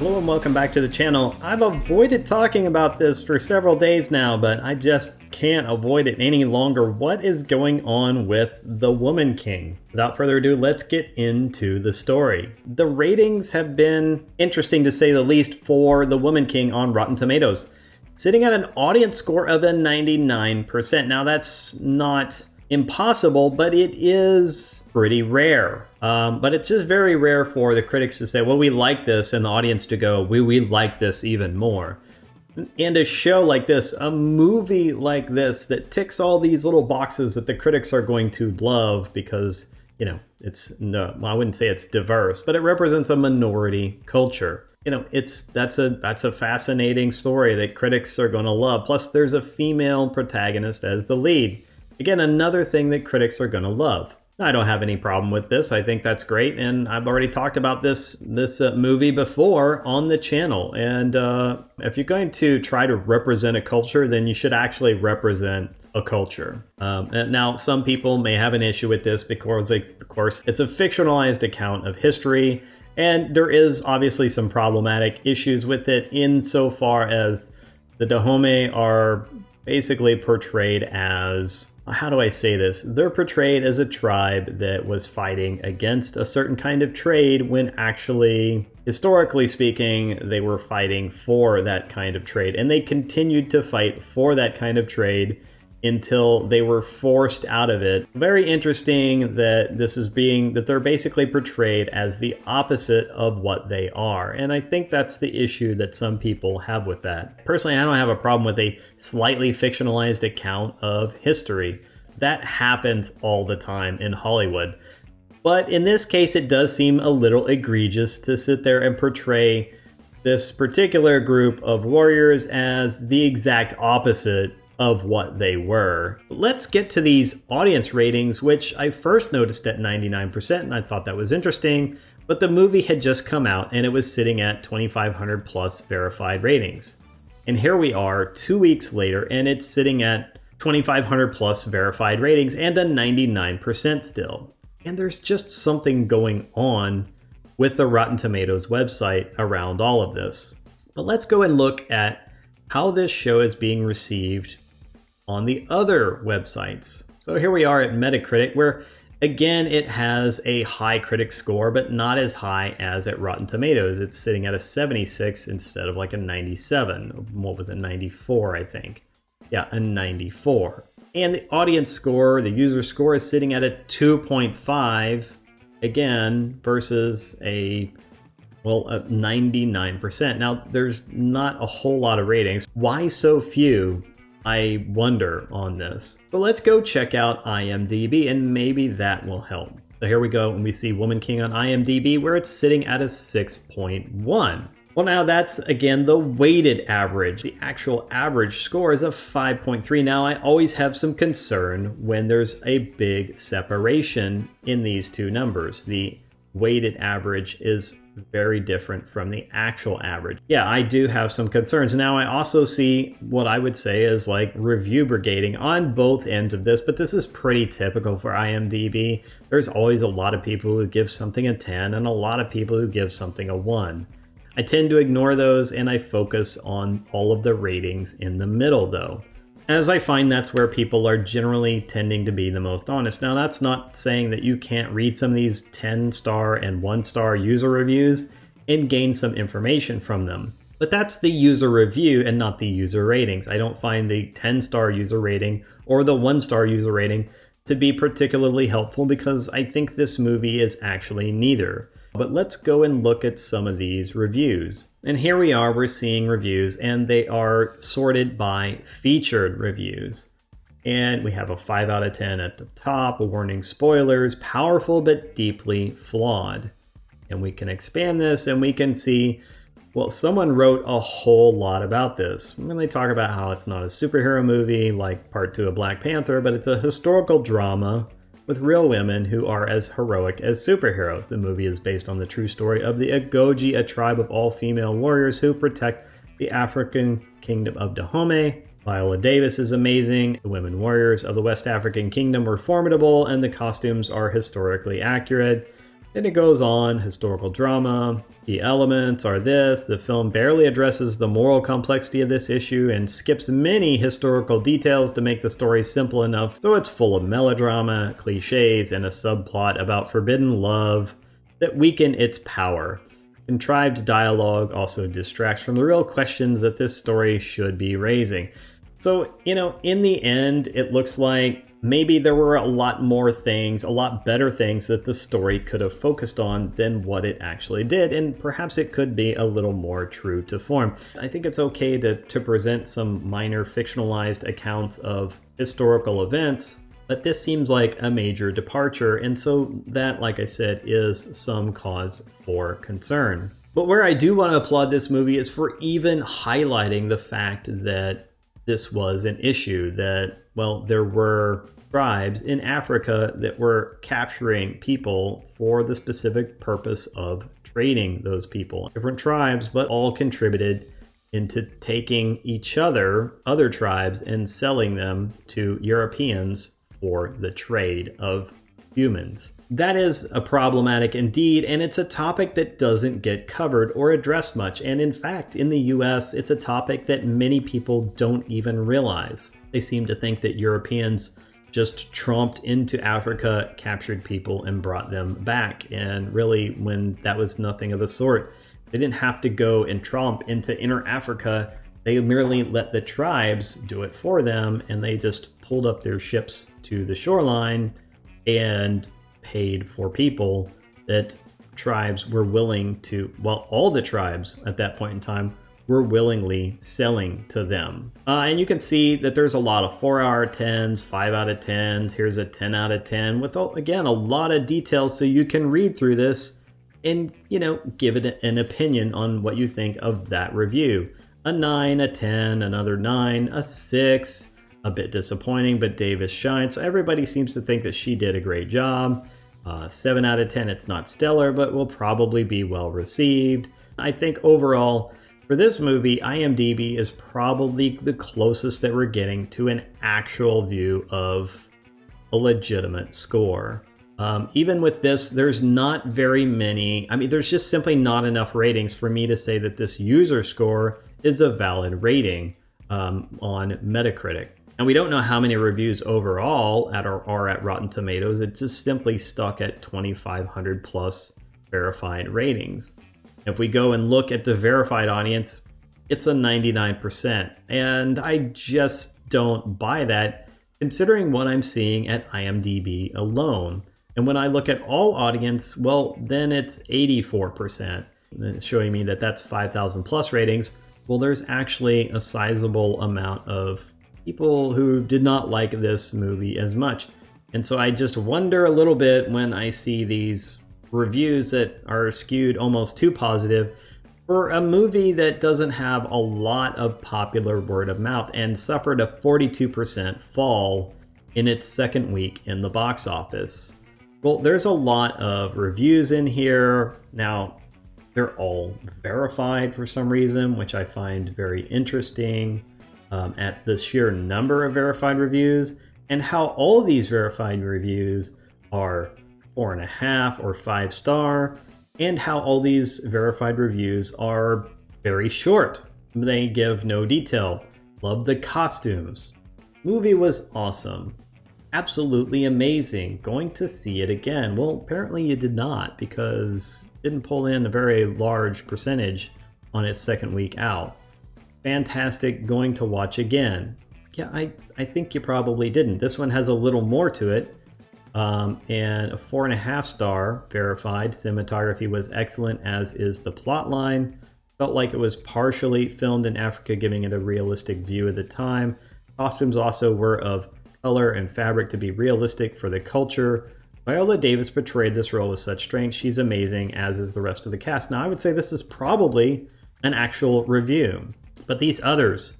Hello and welcome back to the channel. I've avoided talking about this for several days now, but I just can't avoid it any longer. What is going on with The Woman King? Without further ado, let's get into the story. The ratings have been interesting to say the least for The Woman King on Rotten Tomatoes, sitting at an audience score of a 99%. Now that's not impossible, but it is pretty rare. But it's just very rare for the critics to say, well, we like this, and the audience to go, we like this even more. And a show like this, a movie like this that ticks all these little boxes that the critics are going to love because, you know, I wouldn't say it's diverse, but it represents a minority culture. You know, that's a fascinating story that critics are going to love. Plus, there's a female protagonist as the lead. Again, another thing that critics are going to love. I don't have any problem with this. I think that's great, and I've already talked about this movie before on the channel. And if you're going to try to represent a culture, then you should actually represent a culture. Now, some people may have an issue with this because, of course, it's a fictionalized account of history, and there is obviously some problematic issues with it insofar as the Dahomey are basically portrayed as, how do I say this? They're portrayed as a tribe that was fighting against a certain kind of trade when actually, historically speaking, they were fighting for that kind of trade. And they continued to fight for that kind of trade until they were forced out of it. Very interesting that that they're basically portrayed as the opposite of what they are. And I think that's the issue that some people have with that. Personally, I don't have a problem with a slightly fictionalized account of history. That happens all the time in Hollywood. But in this case, it does seem a little egregious to sit there and portray this particular group of warriors as the exact opposite of what they were. Let's get to these audience ratings, which I first noticed at 99%, and I thought that was interesting, but the movie had just come out and it was sitting at 2,500 plus verified ratings. And here we are 2 weeks later, and it's sitting at 2,500 plus verified ratings and a 99% still. And there's just something going on with the Rotten Tomatoes website around all of this. But let's go and look at how this show is being received on the other websites. So here we are at Metacritic, where again, it has a high critic score, but not as high as at Rotten Tomatoes. It's sitting at a 76 instead of like a 97. What was it, 94, I think. Yeah, a 94. And the audience score, the user score, is sitting at a 2.5, again, versus a 99%. Now, there's not a whole lot of ratings. Why so few? I wonder on this. So let's go check out IMDb, and maybe that will help. So here we go, and we see Woman King on IMDb, where it's sitting at a 6.1. Well, now that's, again, the weighted average. The actual average score is a 5.3. Now, I always have some concern when there's a big separation in these two numbers. The weighted average is very different from the actual average. Yeah, I do have some concerns. Now, I also see what I would say is like review brigading on both ends of this, but this is pretty typical for IMDb. There's always a lot of people who give something a 10 and a lot of people who give something a 1. I tend to ignore those and I focus on all of the ratings in the middle though, as I find that's where people are generally tending to be the most honest. Now, that's not saying that you can't read some of these 10-star and 1-star user reviews and gain some information from them. But that's the user review and not the user ratings. I don't find the 10-star user rating or the 1-star user rating to be particularly helpful because I think this movie is actually neither. But let's go and look at some of these reviews. And here we are, we're seeing reviews, and they are sorted by featured reviews. And we have a 5 out of 10 at the top, warning spoilers, powerful but deeply flawed. And we can expand this and we can see, well, someone wrote a whole lot about this. When they talk about how it's not a superhero movie like Part 2 of Black Panther, but it's a historical drama with real women who are as heroic as superheroes. The movie is based on the true story of the Agoji, a tribe of all-female warriors who protect the African kingdom of Dahomey. Viola Davis is amazing. The women warriors of the West African kingdom were formidable, and the costumes are historically accurate. Then it goes on, historical drama. The elements are this. The film barely addresses the moral complexity of this issue and skips many historical details to make the story simple enough, so it's full of melodrama, cliches, and a subplot about forbidden love that weaken its power. Contrived dialogue also distracts from the real questions that this story should be raising. So, in the end, it looks like maybe there were a lot more things, a lot better things that the story could have focused on than what it actually did, and perhaps it could be a little more true to form. I think it's okay to present some minor fictionalized accounts of historical events, but this seems like a major departure, and so that, like I said, is some cause for concern. But where I do want to applaud this movie is for even highlighting the fact that this was an issue, that, well, there were tribes in Africa that were capturing people for the specific purpose of trading those people. Different tribes, but all contributed into taking other tribes, and selling them to Europeans for the trade of humans. That is a problematic indeed, and it's a topic that doesn't get covered or addressed much. And in fact, in the US, it's a topic that many people don't even realize. They seem to think that Europeans just tromped into Africa, captured people, and brought them back. And really, when that was nothing of the sort, they didn't have to go and tromp into inner Africa. They merely let the tribes do it for them, and they just pulled up their ships to the shoreline and paid for people that tribes were willing to, well, all the tribes at that point in time were willingly selling to them. And you can see that there's a lot of 4 out of 10s, 5 out of 10s. Here's a 10 out of 10 with, again, a lot of details, so you can read through this and, give it an opinion on what you think of that review. A 9, a 10, another 9, a 6, a bit disappointing, but Davis shines. So everybody seems to think that she did a great job. 7 out of 10, it's not stellar, but will probably be well received. I think overall, for this movie, IMDb is probably the closest that we're getting to an actual view of a legitimate score. Even with this, there's not very many. There's just simply not enough ratings for me to say that this user score is a valid rating on Metacritic. And we don't know how many reviews overall are at Rotten Tomatoes. It's just simply stuck at 2,500 plus verified ratings. If we go and look at the verified audience, it's a 99%. And I just don't buy that, considering what I'm seeing at IMDb alone. And when I look at all audience, well, then it's 84%. It's showing me that that's 5,000 plus ratings. Well, there's actually a sizable amount of people who did not like this movie as much. And so I just wonder a little bit when I see these reviews that are skewed almost too positive for a movie that doesn't have a lot of popular word of mouth and suffered a 42% fall in its second week in the box office. Well, there's a lot of reviews in here. Now, they're all verified for some reason, which I find very interesting. At the sheer number of verified reviews, and how all these verified reviews are 4.5 or 5 star, and how all these verified reviews are very short. They give no detail. Love the costumes. Movie was awesome. Absolutely amazing. Going to see it again. Well, apparently you did not, because it didn't pull in a very large percentage on its second week out. Fantastic, going to watch again. Yeah, I think you probably didn't. This one has a little more to it. And a 4.5 star verified. Cinematography was excellent, as is the plot line. Felt like it was partially filmed in Africa, giving it a realistic view of the time. Costumes also were of color and fabric to be realistic for the culture. Viola Davis portrayed this role with such strength. She's amazing, as is the rest of the cast. Now, I would say this is probably an actual review. But these others,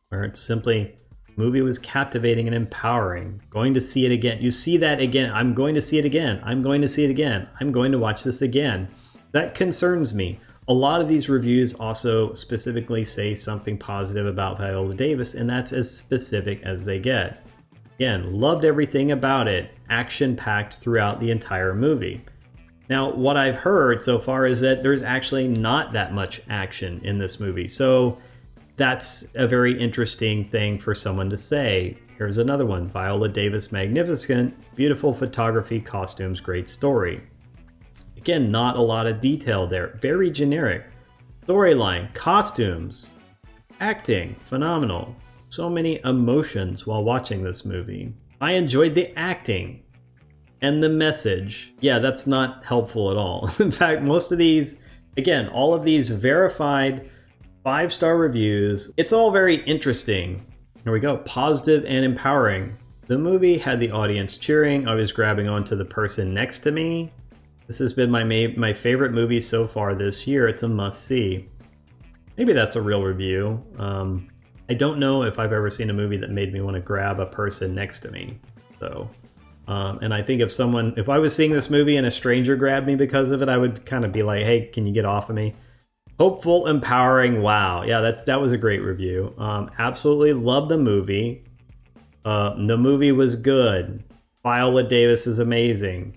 where it's simply, movie was captivating and empowering. Going to see it again. You see that again. I'm going to see it again. I'm going to see it again. I'm going to watch this again. That concerns me. A lot of these reviews also specifically say something positive about Viola Davis, and that's as specific as they get. Again, loved everything about it. Action-packed throughout the entire movie. Now, what I've heard so far is that there's actually not that much action in this movie. So that's a very interesting thing for someone to say. Here's another one. Viola Davis, magnificent, beautiful photography, costumes, great story. Again, not a lot of detail there. Very generic. Storyline, costumes, acting, phenomenal. So many emotions while watching this movie. I enjoyed the acting and the message. Yeah, that's not helpful at all. In fact, most of these, again, all of these verified 5-star reviews, it's all very interesting. Here we go. Positive and empowering. The movie had the audience cheering. I was grabbing onto the person next to me. This has been my favorite movie so far this year. It's a must-see. Maybe that's a real review. I don't know if I've ever seen a movie that made me want to grab a person next to me. So, and I think if I was seeing this movie and a stranger grabbed me because of it, I would kind of be like, hey, can you get off of me? Hopeful, empowering, wow. Yeah, that was a great review. Absolutely love the movie. The movie was good. Viola Davis is amazing.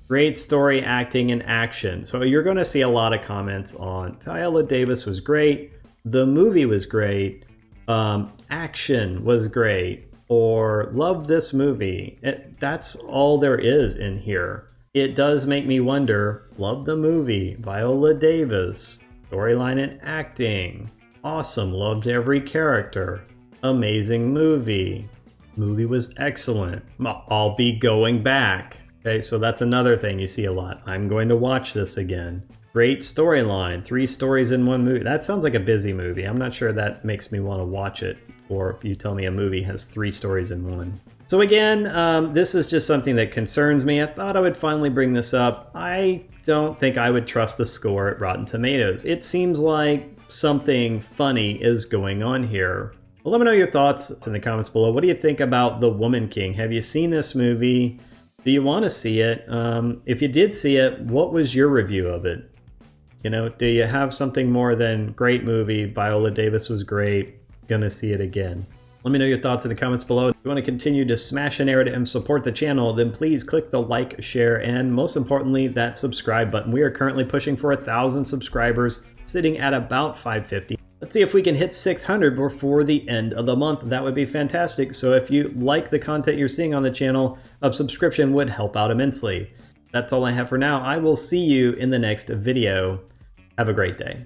Great story, acting, and action. So you're going to see a lot of comments on Viola Davis was great, the movie was great, action was great, or love this movie. That's all there is in here. It does make me wonder, love the movie, Viola Davis, storyline and acting, awesome, loved every character, amazing movie, movie was excellent, I'll be going back. Okay, so that's another thing you see a lot. I'm going to watch this again. Great storyline, 3 stories in one movie. That sounds like a busy movie. I'm not sure that makes me want to watch it, or if you tell me a movie has 3 stories in one. So again, this is just something that concerns me. I thought I would finally bring this up. I don't think I would trust the score at Rotten Tomatoes. It seems like something funny is going on here. Well, let me know your thoughts in the comments below. What do you think about The Woman King? Have you seen this movie? Do you want to see it? If you did see it, what was your review of it? You know, do you have something more than great movie, Viola Davis was great, gonna see it again? Let me know your thoughts in the comments below. If you want to continue to smash a narrative and support the channel, then please click the like, share, and most importantly, that subscribe button. We are currently pushing for 1,000 subscribers, sitting at about 550. Let's see if we can hit 600 before the end of the month. That would be fantastic. So if you like the content you're seeing on the channel, a subscription would help out immensely. That's all I have for now. I will see you in the next video. Have a great day.